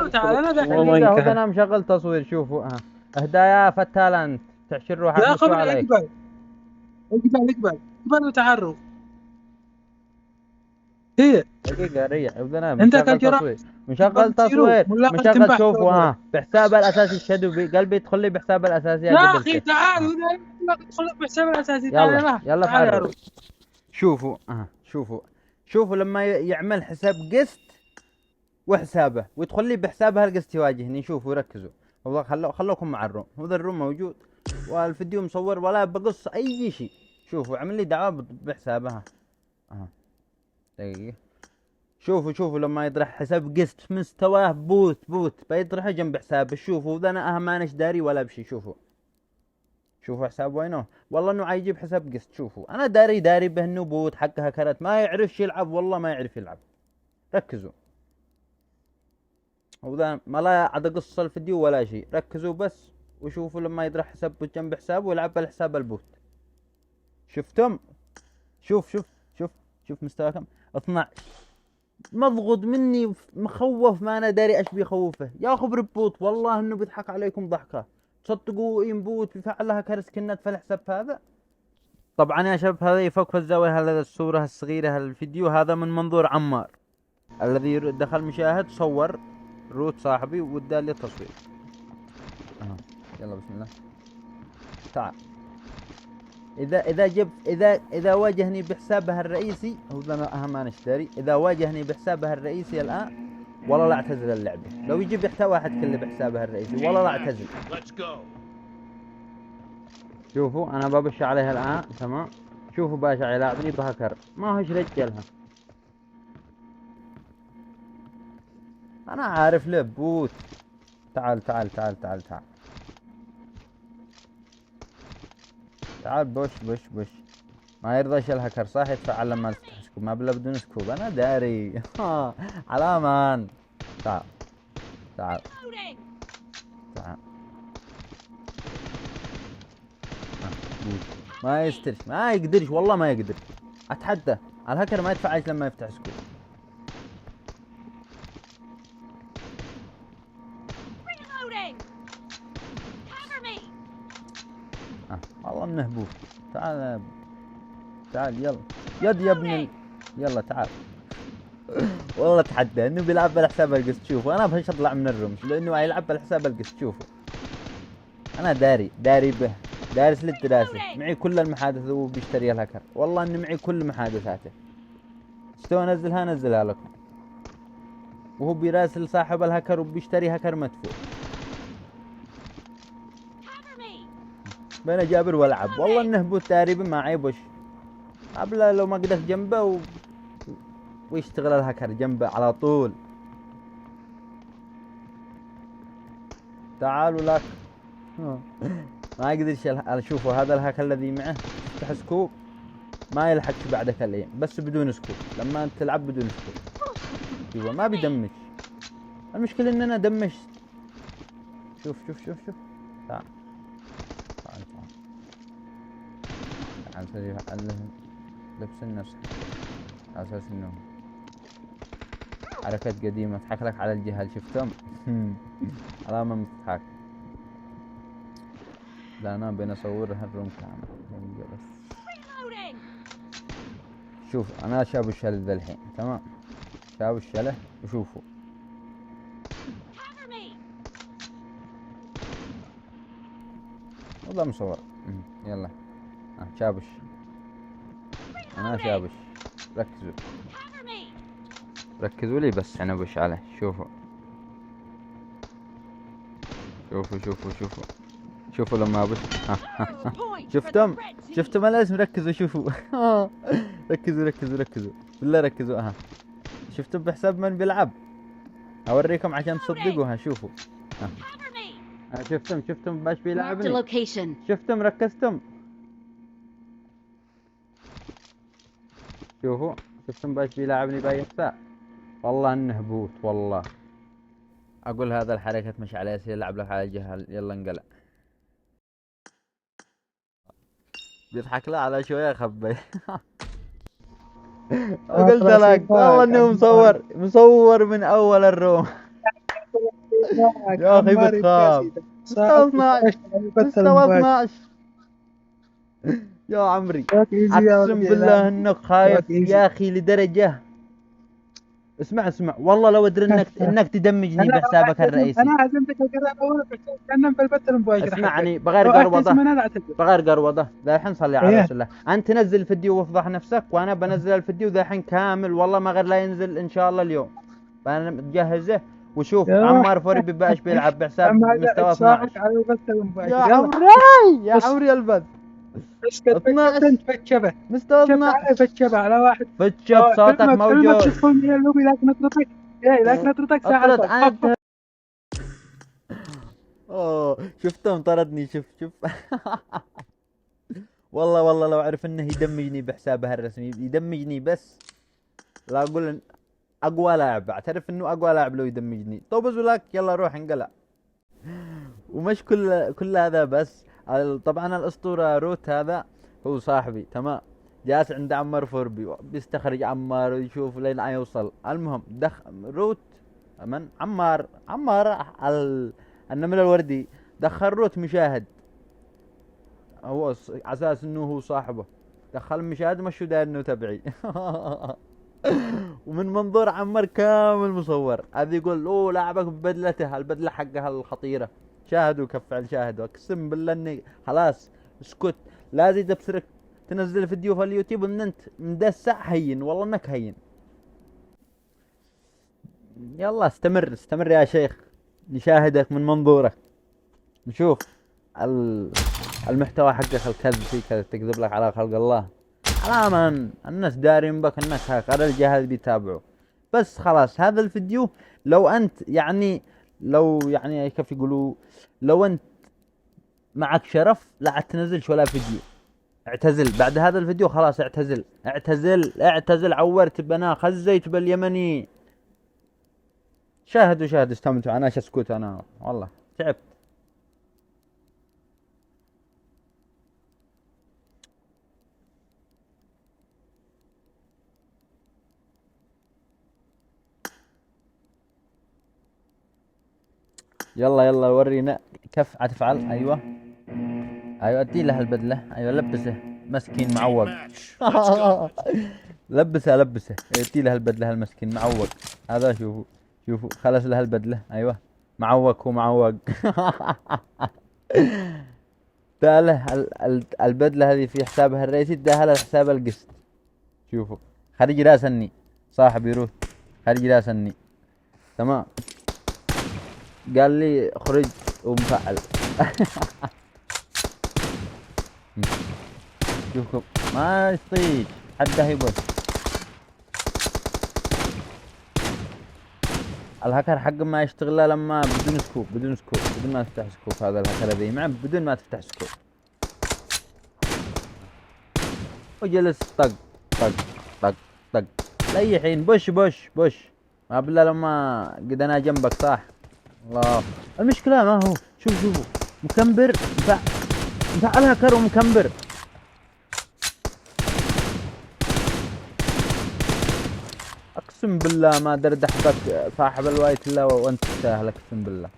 تعال انا دقيقة هو انا مشغل تصوير. شوفوا هدايا فتال انت تعشر روحك يا مشوا خبر عليك. اقبل وتعرف. هي دقيقة ريح انا انت مشغل كالجرا تصوير مشغل تصوير مشغل. شوفوا بحساب الاساسي الشادو قلبي يدخل لي بحساب الاساسي يا قبلته. اخي تعال ادخل بحساب الاساسي. يلا تعال يلا تعال يا فعلوا. روح. شوفوا شوفوا لما يعمل حساب قسط وحسابه ويدخل لي بحسابه القسط يواجهني. شوفوا ركزوا والله خلوكم مع الروم. هذا الروم موجود والفيديو مصور ولا بقص اي شيء. شوفوا عمل لي دعوة بحسابها. دقيقة. شوفوا لما يطرح حساب قسط مستواه بوت بيطرحه جنب حسابه. شوفوا ذا انا مانش داري ولا بشي. شوفوا حساب وينه. والله انه عيجيب حساب قسط. شوفوا انا داري به انه بوت حقها كرت ما يعرفش يلعب. والله ما يعرف يلعب. ركزوا وذا ما لا عاد اقص الفيديو ولا شيء. ركزوا بس وشوفوا لما يطرح حساب جنب حسابه ويلعب بالحساب البوت. شفتم؟ شوف مستوى كم 12. مضغوط مني مخوف ما انا داري ايش بيخوفه. يا خبر بوت والله انه بيضحك عليكم ضحكه. تصدقوا ينبوت بيفعل لها كرس كنت في الحساب هذا. طبعا يا شباب هذا يفك في الزاويه. هذا الصوره الصغيره الفيديو هذا من منظور عمار الذي دخل مشاهد صور روت صاحبي وادى لي التصوير. يلا بسم الله. تعال اذا واجهني بحسابها الرئيسي هو انا اهم انا اشتري. اذا واجهني بحسابها الرئيسي الان والله لا اعتزل اللعبه. لو يجيب حتى واحد كله بحسابها الرئيسي والله لا اعتزل. شوفوا انا ببش عليها الان تمام. شوفوا باشا يلاعبني بهكر ما هوش رجلها. انا عارف له بوت. تعال بوش ما يرضى الهكر صح يتفعل لما تفتح سكوب ما بلا بدون سكوب. انا داري على مان. تعال ما يسترش ما يقدرش والله ما يقدر. اتحدى الهكر ما يتفعل لما يفتح سكوب. والله منهبوك. تعال يلا يد يا ابن يلا تعال. والله اتحدى انه بيلعب بالحساب القسط. شوفوا انا بهش اطلع من الرمش لانه يلعب بالحساب القسط. شوفوا انا داري به دارس للدراسة. معي كل المحادث وبيشتري الهكر. والله اني معي كل محادثاته. استوى نزلها لكم. وهو بيراسل صاحب الهكر وبيشتري هكر مدفوع. بين جابر والعب والله انه بوت داري ما عيبوش. قبل لو ما قدرت جنبه ويشتغل الهكر جنبه على طول. تعالوا لك ما يقدرش اشوفوا هذا الهكر الذي معه يفتح سكوب ما يلحقش بعدك الايام بس بدون سكوب. لما انت تلعب بدون سكوب ايوه ما بيدمج. المشكلة ان انا دمجت. شوف تعال سريع لبس النفس على اساس انه حركات قديمة تضحك لك على الجهل. شفتم؟ علامة مضحك. لا انا بين اصور هالروم كامل بس. شوف انا شاب الشله ذا الحين تمام. شاب الشله وشوفوا والله مصور. يلا شابش انا شابش. ركزوا لي بس انا بش عليه. شوفوا لما بش شفتم الاسم. ركزوا شوفوا ركزوا بالله ركزوا. شفتم بحساب من بيلعب. اوريكم عشان تصدقوها. شوفوا شفتم باش بيلعبني. شفتم ركزتم. شفتم باش بيلعبني باي حساب. والله انه بوت والله. اقول هذا الحركة مش على ياسر يلعب لك على الجهل. يلا انقلع. بيضحك له على شوية خبي. قلت لك والله انه مصور من اول الروم. يا اخي عمار بتخاف. الكاسي ده مستوى صعب 12 يبطل مستوى مباشر. 12 يا عمري. ياك ايزي يا اقسم ولدي، بالله لا انك خايف ياك ايزي. يا اخي لدرجة. اسمع والله لو ادري انك تدمجني بحسابك الرئيسي. انا عزمتك القرار الاول بس كان بالبتر المباشر حقك. اسمعني بغير لو احتسب قروضة. انا لا اعتذر. بغير قروضة ذا الحين صلي على ايه رسول الله. انت تنزل الفيديو وافضح نفسك وانا بنزل الفيديو ذا الحين كامل والله ما غير لا ينزل ان شاء الله اليوم. انا مجهزه. وشوف يا عمار فوري بيبقاش بيلعب بحساب اما هذا مستوى اتصالك 12. على البث يا المباشر. يلا عمري يا بس عمري البث بس قد 12 انت فتشبه. مستوى فتشبه 12. على فتشبه على واحد. فتشب صوتك حلمك موجود. تدخل من اللوبي لك نطرتك. ايه لك نطرتك ساعة اطرد الفوق. انت. اوه شفتهم طردني. شوف والله لو عرف انه يدمجني بحسابه الرسمي يدمجني بس. لا اقول إن اقوى لاعب. اعترف انه اقوى لاعب لو يدمجني. طوبز ولك يلا روح انقلع. ومش كل هذا بس. طبعا الاسطورة روت هذا هو صاحبي تمام. جالس عند عمار فوربي بيستخرج عمار ويشوف لين يوصل. المهم روت من عمار النمل الوردي دخل روت مشاهد. هو على اساس انه هو صاحبه. دخل مشاهد مشو داير انه تبعي. ومن منظور عمار كامل مصور. هذا يقول اوه لاعبك ببدلته البدله حقها الخطيره. شاهدوا كف على شاهدوا. اقسم بالله اني خلاص اسكت. لازم تبصرك تنزل فيديو في اليوتيوب ان انت مدسع هين والله انك هين. يلا استمر يا شيخ. نشاهدك من منظورك. نشوف المحتوى حقك الكذب فيك تكذب لك على خلق الله. على الناس دارين بك انك هاكر الجهاز بيتابعوا. بس خلاص هذا الفيديو لو انت يعني لو يعني كيف يقولوا لو انت معك شرف لا تنزلش ولا فيديو. اعتزل بعد هذا الفيديو خلاص اعتزل عورت بنا خزيت باليمني. شاهدوا استمتعوا. انا اسكت انا والله تعبت. يلا ورينا كيف حتفعل. ايوه ادي له البدله. ايوه لبسه مسكين معوق. لبسه ادي له البدله المسكين معوق. هذا شوفوا خلص له البدله. ايوه معوق هو معوق. له البدله هذه في حسابها الرئيسي اداها له حساب القسط. شوفوا خرج راسني صاحب يروح خرج راسني تمام. قال لي اخرج ومفعل. شوفكم ما يطيش حده يبص. الهكر حق ما يشتغل لما بدون سكوب بدون ما تفتح سكوب. هذا الهكر ذي مع بدون ما تفتح سكوب. وجلس طق لاي حين بوش ما بالله لما قد انا جنبك صح. الله المشكلة ما هو شوفوا مكمبر مفعل هكر ومكمبر. اقسم بالله ما دردح بك صاحب الوايت الا وانت تستاهل. اقسم بالله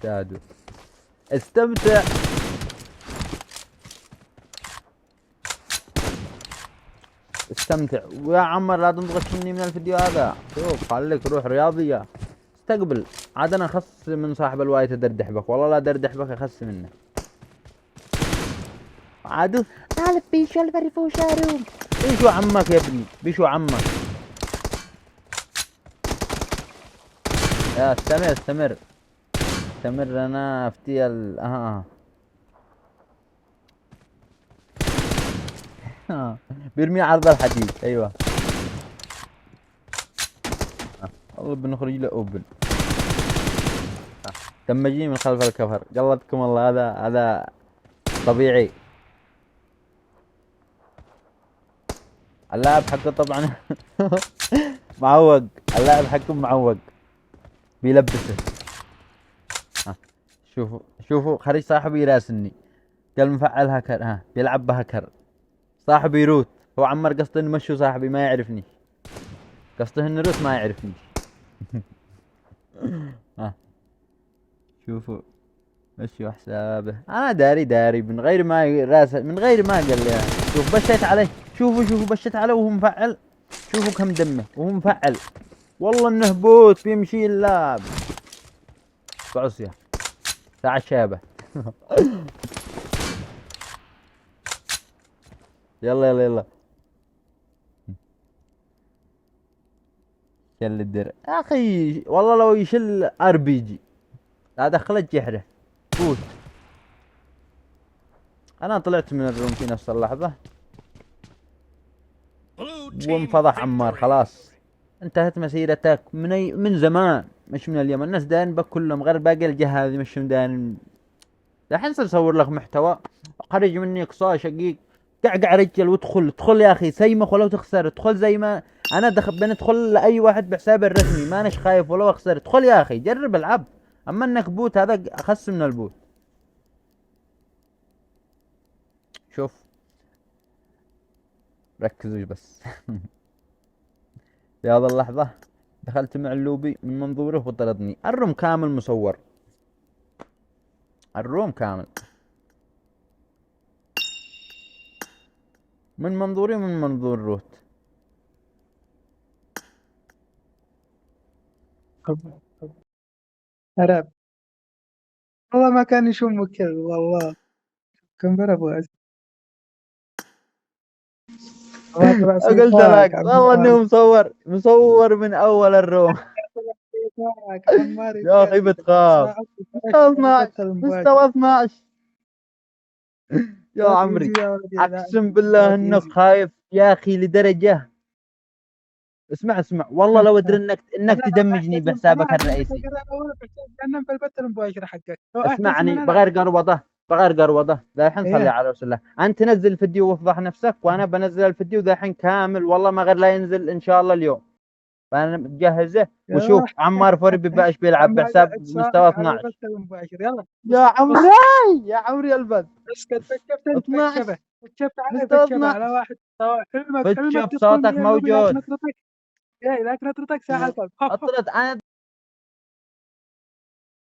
شاهدوا استمتع. ويا عمر لا تنضغط مني من الفيديو هذا. شوف خليك روح رياضية استقبل. عاد انا اخص من صاحب الوايت دردح بك والله لا دردح بك اخص منه. عادوا تعال بيشو الفريفو شارو. بيشو عمك يا ابني بيشو عمك. يا استمر انا افتي بيرمي عرض الحديد. ايوه والله بنخرج له اوبن. دمجيني من خلف الكفر قلبكم الله. هذا طبيعي. اللاعب حقه طبعا معوق. اللاعب حقه معوق بيلبسه. شوفوا خرج صاحبي يراسلني قال مفعل هكر. بيلعب بهكر. صاحبي روت هو عمر قصد انه مشو صاحبي ما يعرفني. قصده ان روس ما يعرفني. ها شوفوا مشوا حسابه. انا داري من غير ما من غير ما قال لي. شوف بشيت عليه، شوفوا بشيت عليه وهو مفعل. شوفوا كم دمه وهو مفعل. والله انه بوت بيمشي اللعب. بعصيه ساعة شابه. يلا شل الدرع يا اخي. والله لو يشل ار بي جي لا دخلت جحره بوت. انا طلعت من الروم في نفس اللحظة وانفضح عمار. خلاص انتهت مسيرتك من زمان، مش من اليوم. الناس داين بك كلهم غير باقي الجهة هذه مش داين. الحين صور لك محتوى. خرج مني قصا شقيق. قعقع رجل ادخل يا اخي سيمخ ولو تخسر. ادخل زي ما انا بندخل لاي واحد بحساب الرسمي مانيش خايف ولو اخسر. ادخل يا اخي جرب العب. اما انك بوت هذا اخس من البوت. شوف ركزوا بس. في هذه اللحظة دخلت مع اللوبي من منظوره وطردني. الروم كامل مصور. الروم كامل من منظوري ومن منظور روت. عرب والله ما كان يشمك كذا والله. كم برا قلت لك والله انه مصور من اول الروم. يا اخي بتخاف. 12 مستوى 12 يا عمري. اقسم بالله انك خايف يا اخي لدرجة. اسمع والله لو ادري انك تدمجني بحسابك الرئيسي. اسمعني بغير قروضه ذا الحين. صلي على رسول الله. انت تنزل الفيديو وافضح نفسك وانا بنزل الفيديو ذا الحين كامل. والله ما غير لا ينزل ان شاء الله اليوم. فانا مجهزه. وشوف عمار فوري باش بيلعب بحساب مستوى 12. يا عمري يا عمري البث اسكت. 12 مستوى 12 على واحد. بتشوف صوتك موجود. لكن نطرتك ساعة. اطرد انا